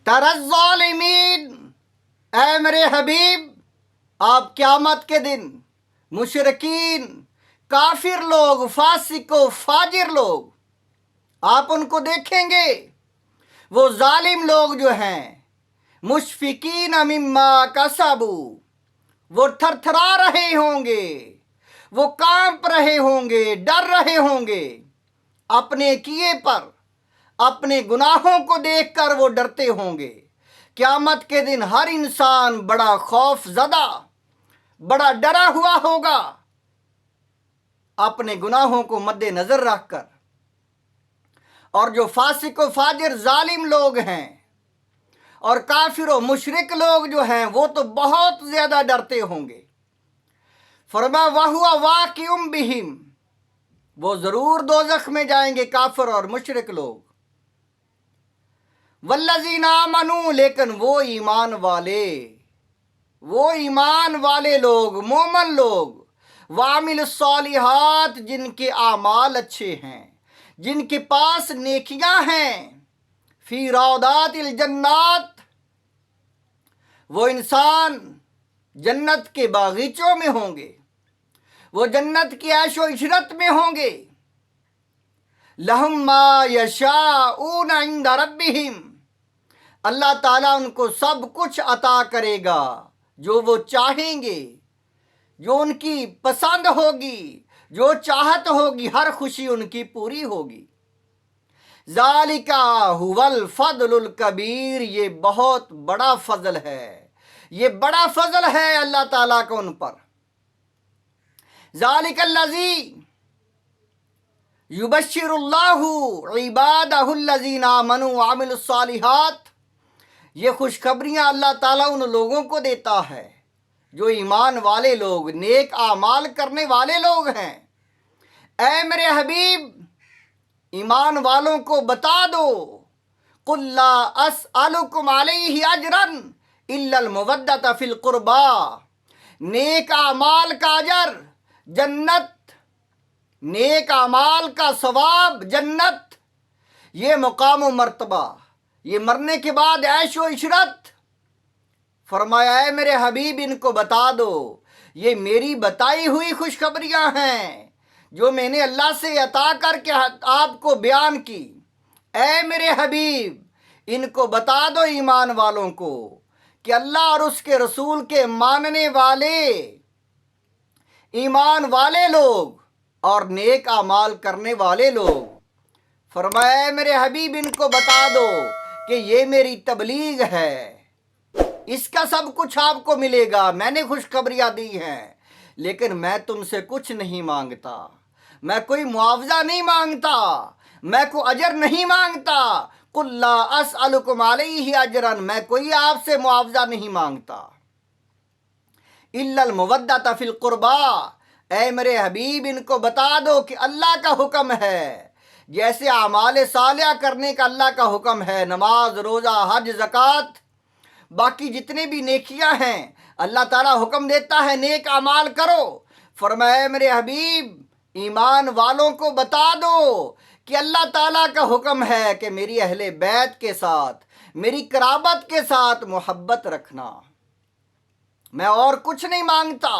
तरज़्ज़ालिमीन, ऐ मेरे हबीब आप क़यामत के दिन मुशरिकीन, काफिर लोग, फासिको फाजिर लोग, आप उनको देखेंगे। वो जालिम लोग जो हैं, मुशफिकीन मिम्मा कसबू, वो थरथरा रहे होंगे, वो कांप रहे होंगे, डर रहे होंगे अपने किए पर, अपने गुनाहों को देखकर वो डरते होंगे। क़यामत के दिन हर इंसान बड़ा खौफ ज़दा, बड़ा डरा हुआ होगा अपने गुनाहों को मद्देनजर रखकर। और जो फासिक व फाजिर जालिम लोग हैं और काफिर व मुशरिक लोग जो हैं, वो तो बहुत ज्यादा डरते होंगे। फरमा वहुआ वाक़िउम बिहिम, वो जरूर दोज़ख में जाएंगे काफिर और मुशरिक लोग। वल्लज़ीना आमनू, लेकिन वो ईमान वाले लोग, मोमन लोग, वामिलुस्सालिहात, जिनके आमाल अच्छे हैं, जिनके पास नेकियां हैं, फी रौदातिल जन्नात, वो इंसान जन्नत के बागीचों में होंगे, वो जन्नत की ऐशो इशरत में होंगे। लहुम मा यशाऊन इंद रब्बिहिम, अल्लाह ताला उनको सब कुछ अता करेगा जो वो चाहेंगे, जो उनकी पसंद होगी, जो चाहत होगी, हर खुशी उनकी पूरी होगी। ज़ालिका हुवल फज़लुल कबीर, ये बहुत बड़ा फजल है, ये बड़ा फजल है अल्लाह ताला का उन पर। ज़ालिकल्लज़ी युबश्शिरुल्लाहु इबादहुल्लज़ीना आमनू व अमिलुस्सालिहात, ये खुशखबरियाँ अल्लाह ताला उन लोगों को देता है जो ईमान वाले लोग, नेक आमाल करने वाले लोग हैं। ऐ मेरे हबीब ईमान वालों को बता दो, कुल ला अस्अलुकुम अलैहि अजरन इल्लल मुवद्दत फिल कुर्बा, नेक आमाल का अजर जन्नत, नेक आमाल का सवाब जन्नत, ये मुकाम व मर्तबा, ये मरने के बाद ऐशो इशरत। फरमाया है मेरे हबीब इनको बता दो, ये मेरी बताई हुई खुशखबरियां हैं जो मैंने अल्लाह से अता करके आपको बयान की। ऐ मेरे हबीब इनको बता दो ईमान वालों को कि अल्लाह और उसके रसूल के मानने वाले ईमान वाले लोग और नेक आमाल करने वाले लोग, फरमाया मेरे हबीब इनको बता दो कि ये मेरी तबलीग है, इसका सब कुछ आपको मिलेगा। मैंने खुशखबरियां दी हैं, लेकिन मैं तुमसे कुछ नहीं मांगता, मैं कोई मुआवजा नहीं मांगता, मैं कोई अजर नहीं मांगता। कुल ला अस्अलुकुम अलैहि अजरन, मैं कोई आपसे मुआवजा नहीं मांगता। इल्लल मुवद्दत फिल कुर्बा, ऐ मेरे हबीब इनको बता दो कि अल्लाह का हुक्म है, जैसे आमाल सालिया करने का अल्लाह का हुक्म है, नमाज, रोज़ा, हज, ज़कात, बाकी जितने भी नेकियां हैं अल्लाह ताला हुक्म देता है नेक अमाल करो। फरमाया मेरे हबीब ईमान वालों को बता दो कि अल्लाह ताला का हुक्म है कि मेरी अहले बैत के साथ, मेरी कराबत के साथ मोहब्बत रखना। मैं और कुछ नहीं मांगता,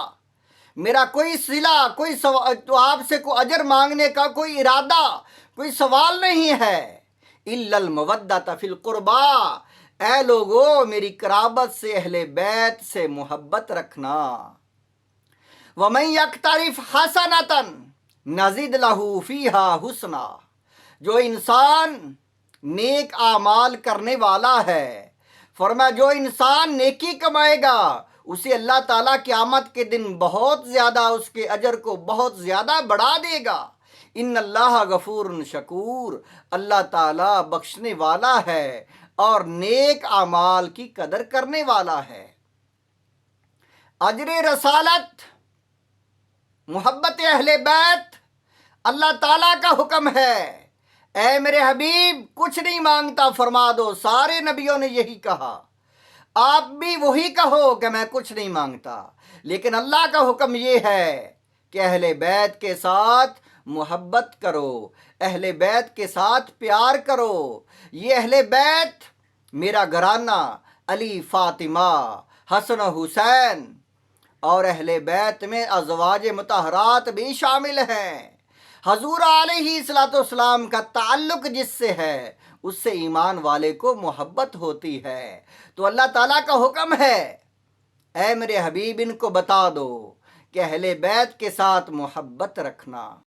मेरा कोई सिला, कोई तो आपसे कोई अजर मांगने का कोई इरादा, कोई सवाल नहीं है। इल्लल मवद्दत फिल कुर्बा, ऐ लोगो मेरी कराबत से, अहले बैत से मोहब्बत रखना। वमन यक्तरिफ हसनतन नज़िद लहू फीहा हुस्ना, जो इंसान नेक आमाल करने वाला है, फरमा जो इंसान नेकी कमाएगा उसे अल्लाह ताला क़यामत के दिन बहुत ज़्यादा, उसके अजर को बहुत ज़्यादा बढ़ा देगा। इन्नल्लाह गफूरुन शकूर, अल्लाह ताला बख्शने वाला है और नेक आमाल की कदर करने वाला है। अजर रसालत, मोहब्बत अहले बैत, अल्लाह ताला का हुक्म है। ऐ मेरे हबीब कुछ नहीं मांगता, फरमा दो, सारे नबियों ने यही कहा, आप भी वही कहो कि मैं कुछ नहीं मांगता, लेकिन अल्लाह का हुक्म ये है कि अहले बैत के साथ मोहब्बत करो, अहले बैत के साथ प्यार करो। ये अहले बैत میرا گھرانہ علی فاطمہ حسن و حسین اور اہل بیت میں ازواج مطہرات بھی شامل ہیں۔ حضور علیہ الصلوۃ والسلام کا تعلق جس سے ہے اس سے ایمان والے کو محبت ہوتی ہے۔ تو اللہ تعالیٰ کا حکم ہے اے میرے حبیب ان کو بتا دو کہ اہل بیت کے ساتھ محبت رکھنا۔